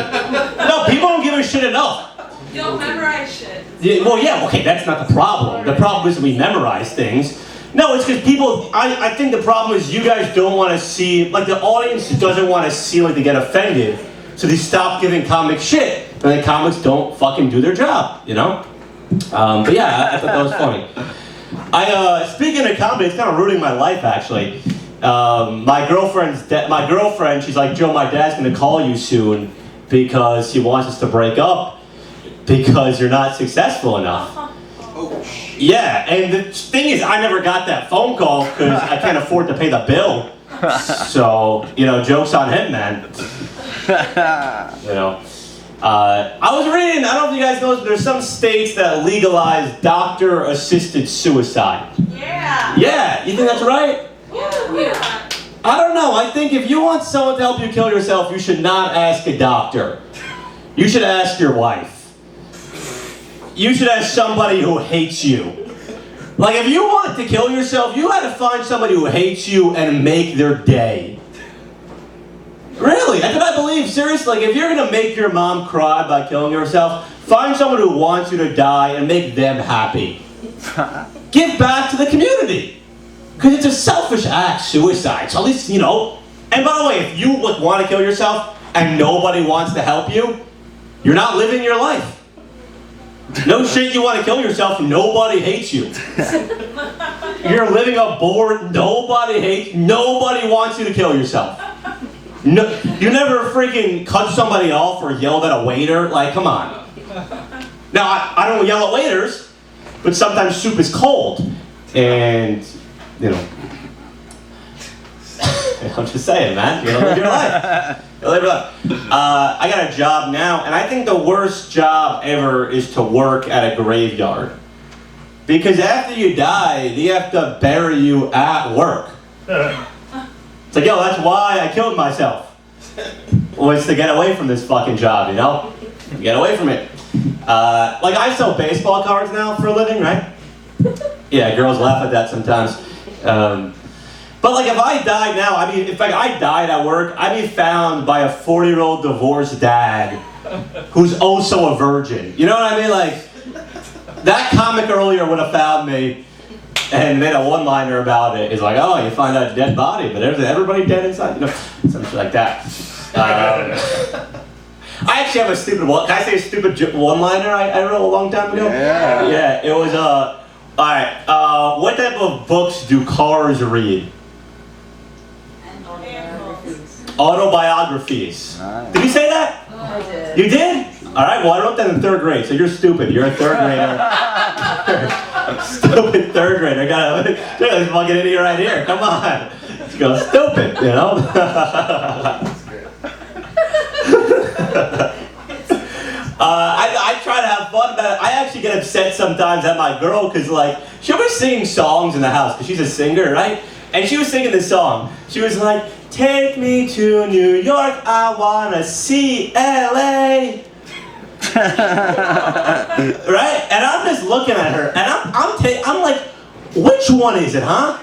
[SPEAKER 10] no, people don't give a shit enough.
[SPEAKER 11] You don't memorize shit.
[SPEAKER 10] Yeah, well, yeah, okay, that's not the problem. The problem is we memorize things. No, it's because people, I think the problem is you guys don't want to see, like the audience doesn't want to see like they get offended, so they stop giving comics shit, and then comics don't fucking do their job, you know? But yeah, I thought that was funny. Speaking of comedy, it's kind of ruining my life actually. My girlfriend, she's like, Joe, my dad's gonna call you soon because he wants us to break up because you're not successful enough. Yeah, and the thing is, I never got that phone call because I can't afford to pay the bill. So, you know, joke's on him, man. You know, I was reading, I don't know if you guys know, there's some states that legalize doctor-assisted suicide.
[SPEAKER 11] Yeah.
[SPEAKER 10] Yeah, you think that's right?
[SPEAKER 11] Yeah.
[SPEAKER 10] I don't know, I think if you want someone to help you kill yourself, you should not ask a doctor. You should ask your wife. You should ask somebody who hates you. Like, if you want to kill yourself, you gotta find somebody who hates you and make their day. Really, that's what I believe, seriously. Like, if you're gonna make your mom cry by killing yourself, find someone who wants you to die and make them happy. Give back to the community. Because it's a selfish act, suicide. So at least, you know. And by the way, if you want to kill yourself and nobody wants to help you, you're not living your life. No shit, you want to kill yourself, nobody hates you. You're living a bored, nobody wants you to kill yourself. No, you never freaking cut somebody off or yelled at a waiter, like, come on. Now, I don't yell at waiters, but sometimes soup is cold. And, you know, I'm just saying, man, you live your life. I got a job now, and I think the worst job ever is to work at a graveyard. Because after you die, they have to bury you at work. It's like, yo, that's why I killed myself. Was to get away from this fucking job, you know? Get away from it. Like, I sell baseball cards now for a living, right? Yeah, girls laugh at that sometimes. But like if I died now, I mean, if like I died at work, I'd be found by a 40-year-old divorced dad who's also a virgin. You know what I mean? Like, that comic earlier would have found me and made a one-liner about it. It's like, oh, you find a dead body, but everybody dead inside? You know, something like that. I actually have a stupid one. Can I say a stupid one-liner I wrote a long time ago?
[SPEAKER 7] Yeah.
[SPEAKER 10] Yeah, it was,
[SPEAKER 5] Alright, what type of books do cars read? Autobiographies. Did you say that?
[SPEAKER 7] I did.
[SPEAKER 5] You did? Alright, well I wrote that in 3rd grade, so you're stupid. You're a 3rd grader. Stupid 3rd grader. Gotta fucking idiot right here. Come on. Let's go stupid, you know? I try to have fun, but I actually get upset sometimes at my girl because, like, she'll be singing songs in the house because she's a singer, right? And she was singing this song. She was like, "Take me to New York, I wanna see LA." Right? And I'm just looking at her, and I'm like, which one is it, huh?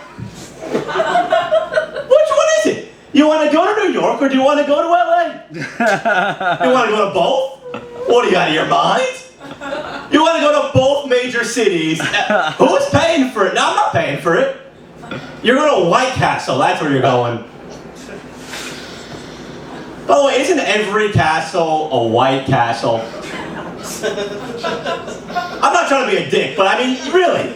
[SPEAKER 5] Which one is it? You want to go to New York or do you want to go to LA? You want to go to both? What are you out of your mind? You want to go to both major cities? Who's paying for it? No, I'm not paying for it. You're going to White Castle. That's where you're going. By the way, isn't every castle a White Castle? I'm not trying to be a dick, but I mean, really.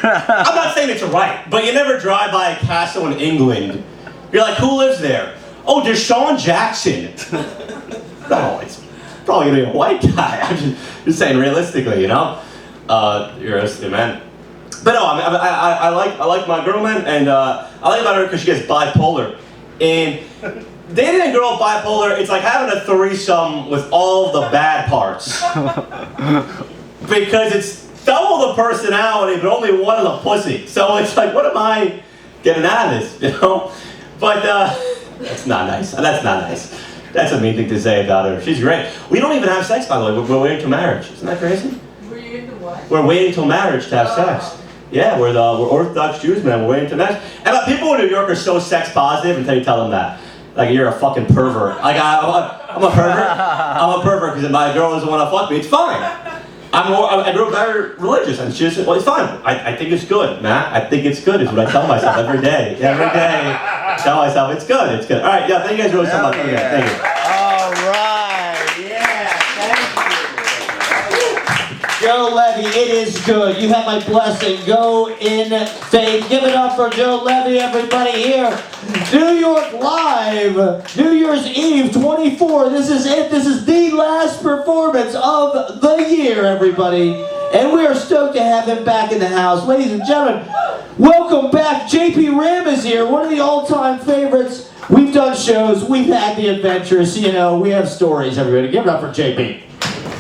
[SPEAKER 5] I'm not saying it's right, but you never drive by a castle in England. You're like, who lives there? Oh, Deshaun Jackson. No, it's probably gonna be a white guy. I'm just saying realistically, you know? You're a man. But no, I like my girl, man, and I like about her because she gets bipolar. And dating a girl bipolar, it's like having a threesome with all the bad parts. Because it's double the personality, but only one of the pussy. So it's like, what am I getting out of this, you know? But that's not nice. That's not nice. That's a mean thing to say about her. She's great. We don't even have sex, by the way. We're waiting till marriage. Isn't that crazy?
[SPEAKER 11] Were you into what?
[SPEAKER 5] We're waiting till marriage to have sex. Yeah, we're Orthodox Jews, man. We're waiting till marriage. And people in New York are so sex positive until you tell them that. Like, you're a fucking pervert. Like, I'm a pervert. I'm a pervert because if my girl doesn't want to fuck me, it's fine. I grew up very religious, and she just said, well, it's fine. I think it's good, Matt. I think it's good is what I tell myself every day. Every day, I tell myself, it's good, it's good. All right, yeah, thank you guys really so much. Thank you.
[SPEAKER 7] All right. Yeah. Thank you.
[SPEAKER 3] Joe Levy, it is good. You have my blessing. Go in faith. Give it up for Joe Levy, everybody here. New York Live, New Year's Eve 24. This is it. This is the last performance of the year, everybody. And we are stoked to have him back in the house. Ladies and gentlemen, welcome back. JP Ram is here, one of the all-time favorites. We've done shows. We've had the adventures. You know, we have stories, everybody. Give it up for JP.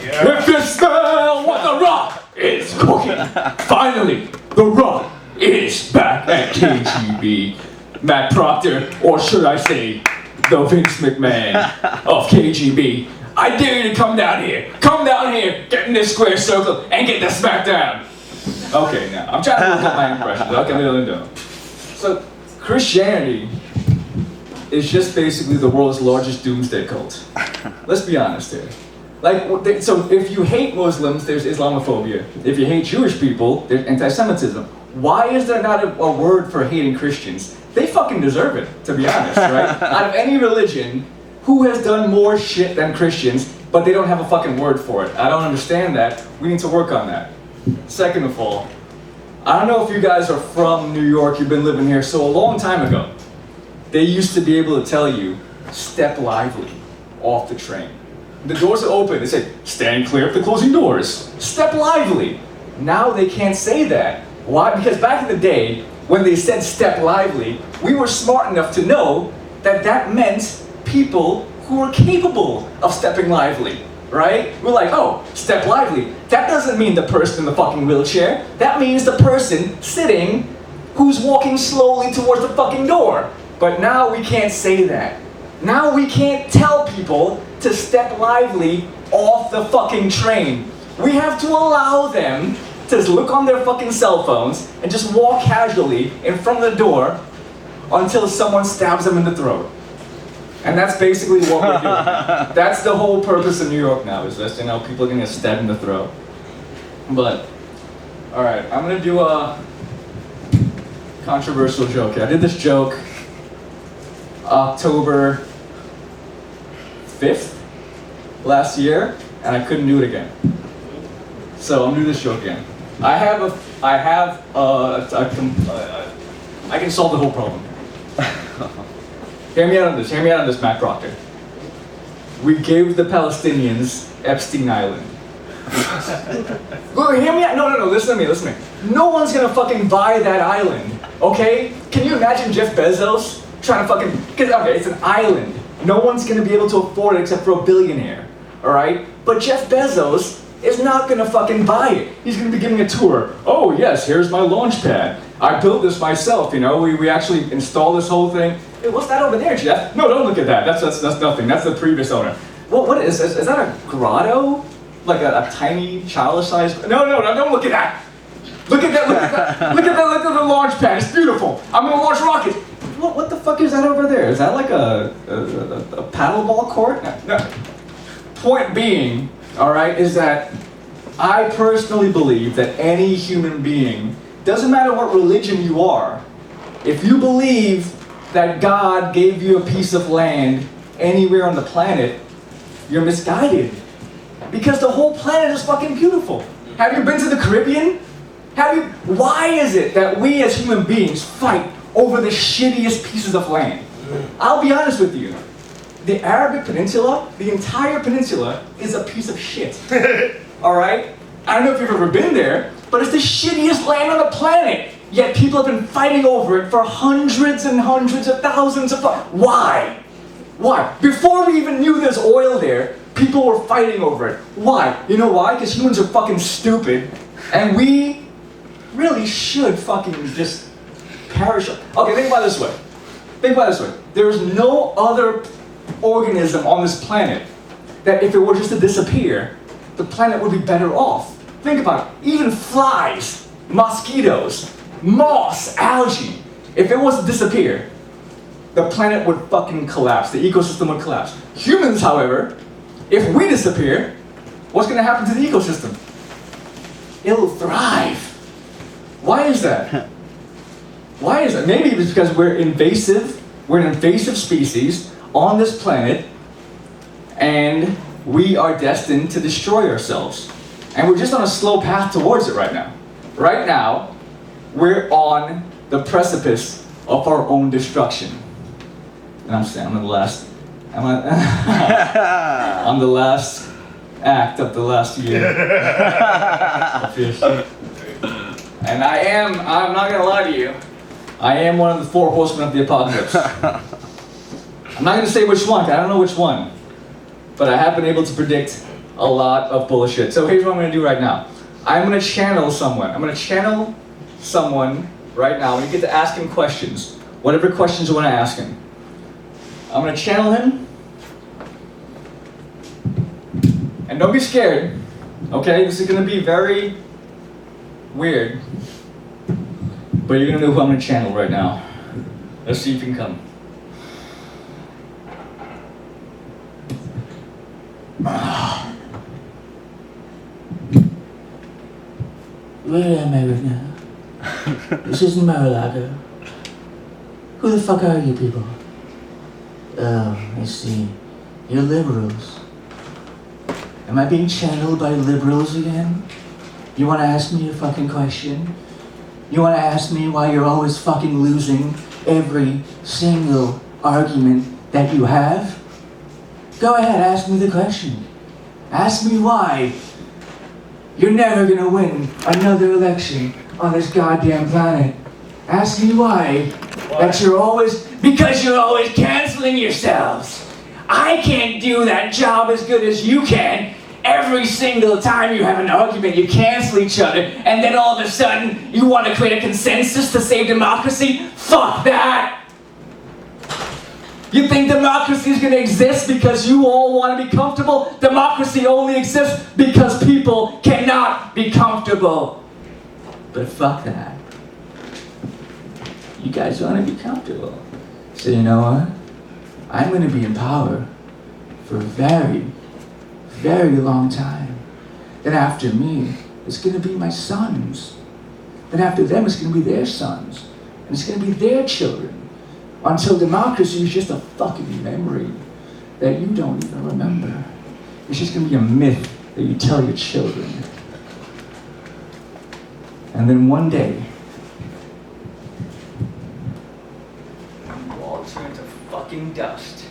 [SPEAKER 12] If you smell what the Rock is cooking, finally, the Rock is back at KGB. Matt Proctor, or should I say, the Vince McMahon of KGB. I dare you to come down here, get in this square circle, and get the smackdown. Okay, now, I'm trying to look at my impressions. Okay, let me know. So, Christianity is just basically the world's largest doomsday cult. Let's be honest here. Like, so if you hate Muslims, there's Islamophobia. If you hate Jewish people, there's anti-Semitism. Why is there not a word for hating Christians? They fucking deserve it, to be honest, right? Out of any religion, who has done more shit than Christians, but they don't have a fucking word for it? I don't understand that. We need to work on that. Second of all, I don't know if you guys are from New York, you've been living here, so a long time ago, they used to be able to tell you, step lively off the train. The doors are open, they say, stand clear of the closing doors. Step lively. Now they can't say that. Why? Because back in the day, when they said step lively, we were smart enough to know that that meant people who were capable of stepping lively, right? We're like, oh, step lively. That doesn't mean the person in the fucking wheelchair. That means the person sitting who's walking slowly towards the fucking door. But now we can't say that. Now we can't tell people to step lively off the fucking train. We have to allow them to look on their fucking cell phones and just walk casually in front of the door until someone stabs them in the throat. And that's basically what we're doing. That's the whole purpose of New York now, is that, you know, people are gonna get stabbed in the throat. But, alright, I'm gonna do a controversial joke here. I did this joke October 5th last year, and I couldn't do it again. So I'm gonna do this joke again. I can solve the whole problem. Hear me out on this, Matt Proctor. We gave the Palestinians Epstein Island. Look, hear me out. No, listen to me. No one's gonna fucking buy that island, okay? Can you imagine Jeff Bezos trying to fucking, okay, it's an island. No one's gonna be able to afford it except for a billionaire, alright? But Jeff Bezos is not gonna fucking buy it. He's gonna be giving a tour. Oh yes, here's my launch pad. I built this myself, you know, we actually installed this whole thing. Hey, what's that over there, Jeff? No, don't look at that. That's nothing. That's the previous owner. What is this? Is that a grotto? Like a tiny childish-sized? No, don't look at that. Look at that. Look at the launch pad. It's beautiful. I'm gonna launch rockets. What the fuck is that over there? Is that like a paddleball court? No. Point being, all right, is that I personally believe that any human being, doesn't matter what religion you are, if you believe that God gave you a piece of land anywhere on the planet, you're misguided. Because the whole planet is fucking beautiful. Have you been to the Caribbean? Why is it that we as human beings fight over the shittiest pieces of land? I'll be honest with you. The Arabic Peninsula, the entire peninsula, is a piece of shit. Alright? I don't know if you've ever been there, but it's the shittiest land on the planet. Yet people have been fighting over it for hundreds and hundreds of thousands of years. Why? Before we even knew there's oil there, people were fighting over it. Why? You know why? Because humans are fucking stupid, and we really should fucking just perish. Okay, think about it this way. There is no other organism on this planet that if it were just to disappear, the planet would be better off. Think about it. Even flies, mosquitoes, moss, algae. If it was to disappear, the planet would fucking collapse. The ecosystem would collapse. Humans, however, if we disappear, what's going to happen to the ecosystem? It'll thrive. Why is that? Maybe it's because we're an invasive species on this planet, and we are destined to destroy ourselves. And we're just on a slow path towards it right now. Right now, we're on the precipice of our own destruction. And I'm the last act of the last year. And I'm not gonna lie to you, I am one of the 4 horsemen of the apocalypse. I'm not gonna say which one, 'cause I don't know which one. But I have been able to predict a lot of bullshit. So here's what I'm gonna do right now. I'm gonna channel someone. Right now, and you get to ask him questions. Whatever questions you wanna ask him. I'm gonna channel him. And don't be scared, okay? This is gonna be very weird. But you're gonna know who I'm gonna channel right now. Let's see if you can come.
[SPEAKER 3] Where am I right now? This isn't Mar-a-Lago. Who the fuck are you people? Oh, I see. You're liberals. Am I being channeled by liberals again? You wanna ask me a fucking question? You wanna ask me why you're always fucking losing every single argument that you have? Go ahead, ask me the question. Ask me why you're never gonna win another election on this goddamn planet. Ask me why. That because you're always canceling yourselves. I can't do that job as good as you can. Every single time you have an argument, you cancel each other, and then all of a sudden, you want to create a consensus to save democracy? Fuck that! You think democracy is going to exist because you all want to be comfortable? Democracy only exists because people cannot be comfortable. But fuck that. You guys want to be comfortable. So you know what? I'm going to be in power for a very, very long time. Then after me, it's going to be my sons. Then after them, it's going to be their sons. And it's going to be their children. Until democracy is just a fucking memory that you don't even remember. It's just going to be a myth that you tell your children.
[SPEAKER 12] And then one day, we'll all turn to fucking dust.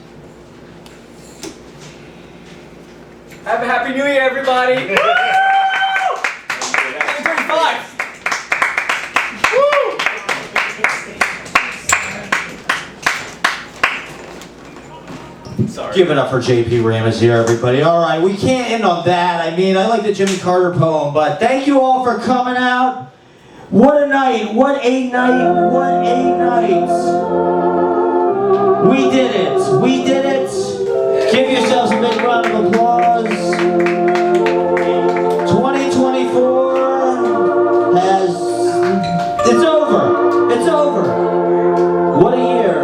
[SPEAKER 12] Have a happy new year, everybody! Woo! 2035! Sorry.
[SPEAKER 3] Give it up for JP Ramos here, everybody. All right, we can't end on that. I mean, I like the Jimmy Carter poem, but thank you all for coming out. What a night, what a night, what a night. We did it, we did it. Give yourselves a big round of applause. 2024 it's over, it's over. What a year.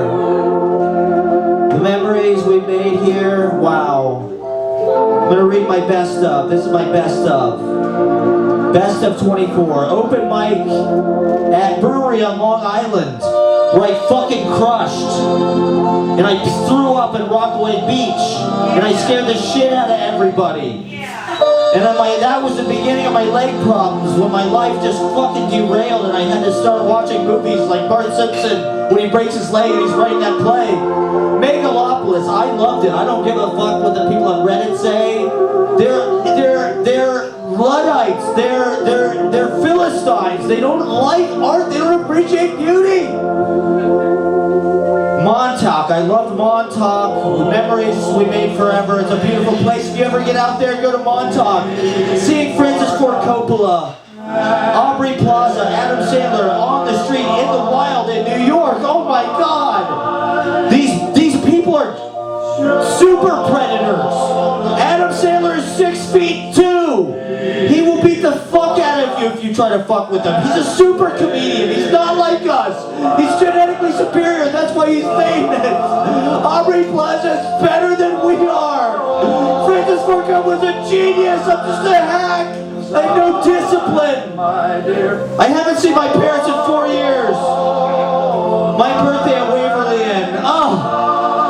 [SPEAKER 3] The memories we made here, wow. I'm gonna read my best of. This is my best of. Best of 24. Open mic at brewery on Long Island, where I fucking crushed. And I threw up at Rockaway Beach. And I scared the shit out of everybody. And then that was the beginning of my leg problems, when my life just fucking derailed and I had to start watching movies like Bart Simpson when he breaks his leg and he's writing that play. Megalopolis, I loved it. I don't give a fuck what the people on Reddit say. They're Luddites. They're Philistines. They don't like art. They don't appreciate beauty. Montauk, I loved Montauk. The memories we made forever. It's a beautiful place. If you ever get out there, go to Montauk. Seeing Francis Ford Coppola, Aubrey Plaza, Adam Sandler on the street in the wild in New York. Oh my God! These people are super predators. Adam Sandler is 6'2". He will beat the fuck out of you if you try to fuck with him. He's a super comedian. He's not like us. He's genetically superior. That's why he's famous. Aubrey Plaza is better than we are. Francis Ford Coppola was a genius. I'm just a hack. I have no discipline. I haven't seen my parents in 4 years. My birthday at Waverly Inn. Oh,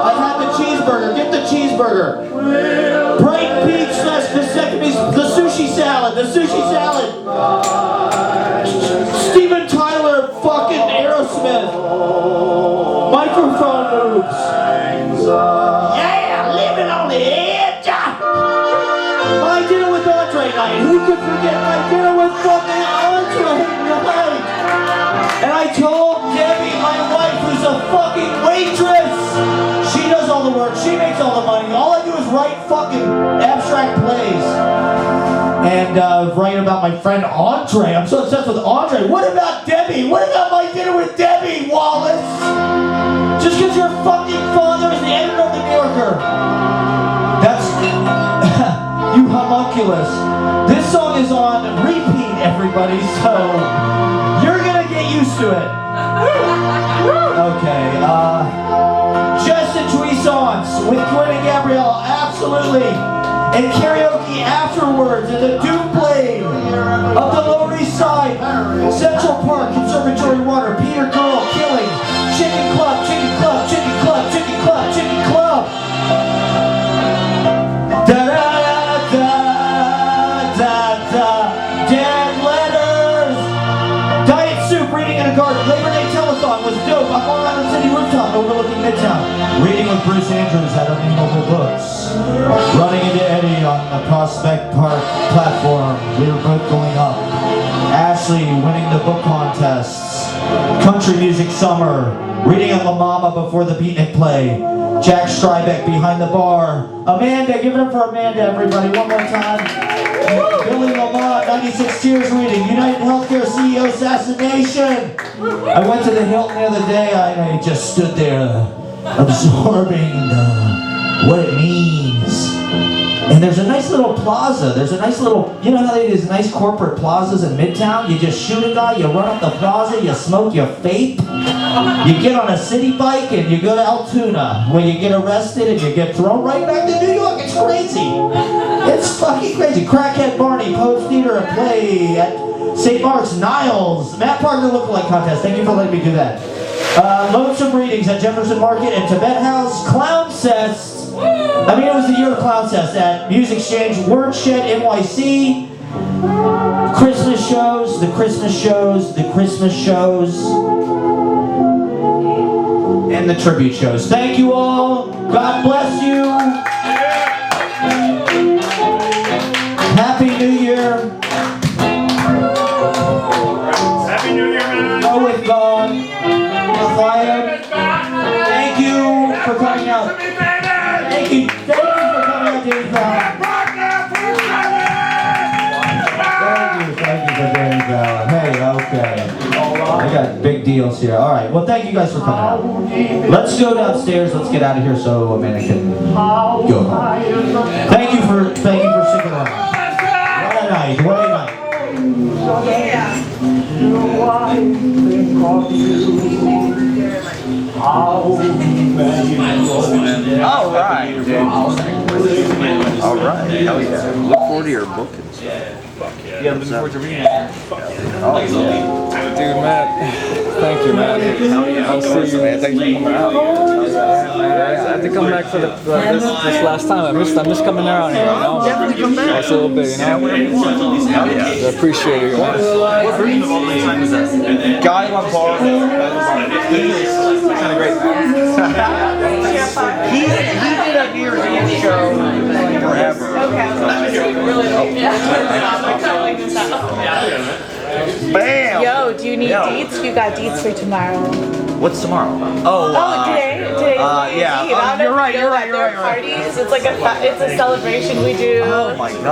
[SPEAKER 3] I had the cheeseburger. Get the cheeseburger. Bright Peach slash vasectomies. The sushi salad. The sushi salad. Steven Tyler fucking Aerosmith. Microphone moves. Yeah, living on the edge. My dinner with Andre night. Who could forget my dinner with fucking Andre night? And I told Debbie, my wife, who's a fucking waitress, she does all the work, she makes all the money. All I do is write fucking abstract plays. And write about my friend Andre. I'm so obsessed with Andre. What about Debbie? What about my dinner with Debbie, Wallace? Just because your fucking father is the editor of the New Yorker. That's... you homunculus. This song is on repeat, everybody, so you're gonna get used to it. Okay, Justin Toussaint with Gwen and Gabrielle, absolutely. And karaoke afterwards at the Doom Blade of the Lower East Side, Central Park, Conservatory Water, Peter Girl, Killing, Chicken Club, Chicken Club, Chicken Club, Chicken Club, Chicken Club. Dead letters. Diet soup, reading in a garden. Labor Day telethon was dope. I'm on Island City rooftop overlooking Midtown. Reading with Bruce Andrews at Unnameable Books. Running into Eddie on the Prospect Park platform. We were both going up. Ashley winning the book contests. Country Music Summer. Reading at La Mama before the Beatnik play. Jack Strybeck behind the bar. Amanda, give it up for Amanda, everybody, one more time. Billy Lamont, 96 Tears reading. United Healthcare CEO assassination. I went to the Hilton the other day. I just stood there absorbing what it means. And there's a nice little plaza. There's a nice little, you know how they do these nice corporate plazas in Midtown? You just shoot a guy, you run up the plaza, you smoke your vape, you get on a city bike and you go to Altoona, where you get arrested and you get thrown right back to New York. It's crazy. It's fucking crazy. Crackhead Barney, Pope's Theater and Play at St. Mark's, Niles. Matt Parker Lookalike Contest. Thank you for letting me do that. Lonesome Readings at Jefferson Market and Tibet House. Clown Cest. I mean, it was the year of Clown Cest at Music Exchange, Wordshed, NYC. Christmas shows, the Christmas shows, and the tribute shows. Thank you all. God bless you. Happy New Year.
[SPEAKER 2] Happy New Year, man.
[SPEAKER 3] Go with God. Thank you for coming out. Thank you for coming out, James Brown. Thank you for James Brown. Hey, okay. I got big deals here. All right. Well, thank you guys for coming out. Let's go downstairs. Let's get out of here so Amanda can go home. Thank you for sticking around. What a night. What a night.
[SPEAKER 7] All right. All right. Hell yeah. Look forward to your book.
[SPEAKER 1] Yeah, I'm looking forward to reading it.
[SPEAKER 7] Oh, yeah.
[SPEAKER 13] Dude, Matt, thank you, man. I'll see you.
[SPEAKER 7] Thanks for coming out.
[SPEAKER 13] I had to come back for this last time. I missed coming around here, you know?
[SPEAKER 7] Definitely come back.
[SPEAKER 13] Just a little bit, you know? I appreciate it, man.
[SPEAKER 1] What version of All the Time is that?
[SPEAKER 7] Guy Lampard.
[SPEAKER 1] Kind of great.
[SPEAKER 7] He did a New Year's Eve show forever. Bam!
[SPEAKER 11] Yo, do you need deets? You got deets for tomorrow.
[SPEAKER 7] What's tomorrow?
[SPEAKER 11] Today's
[SPEAKER 7] yeah.
[SPEAKER 11] Eve. I don't know
[SPEAKER 7] You're
[SPEAKER 11] if
[SPEAKER 7] right.
[SPEAKER 11] you know that there are parties. It's like it's a celebration we do.
[SPEAKER 7] Oh my God.